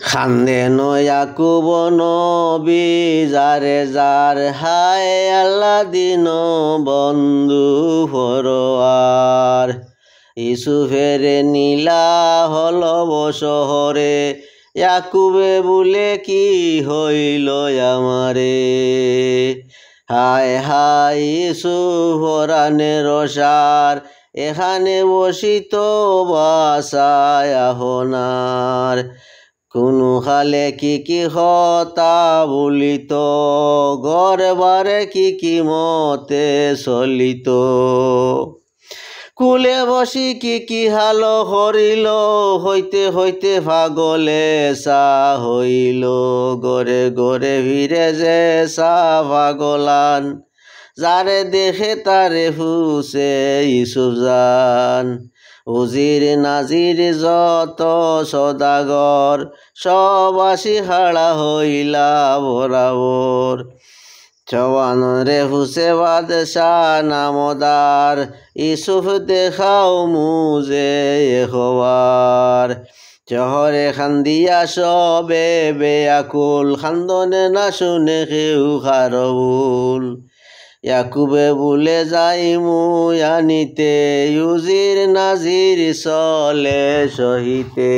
খান্দে ইয়াকুব নবী যারে যার হায় আল্লাহ দিন বন্ধু ফরোয়ার ইউসুফের নীলা হল শহরে ইয়াকুবে বলে কি হইল আমারে হায় হায় ইউসুফ হরানের রসার এখানে বসিত বাসায় আহনার কোনো খালে কি হতা বলিত ঘরে বারে কি মতে চলিত কুলে বসি কি হাল হরিল হইতে হইতে পাগলে চা হইল গরে গরে ভিড়ে যে চা পাগলান যারে দেখে তারে ফুসে ইউসুফ জান উজির নাজির যত সদাগর সব আসি হাড়া হইলা বরাবর চওয়ানরে হুসে বাদশাহ নামদার ইউসুফ দেখাও মুজে হওয়ার চহরে খান্দিয়া সবে বেয়াকুল খান্দনে না শুনে কেউ খারবুল ইয়াকুবে বলে যাই মুই আনিতে ইউজির নাজির চলে সহিতে।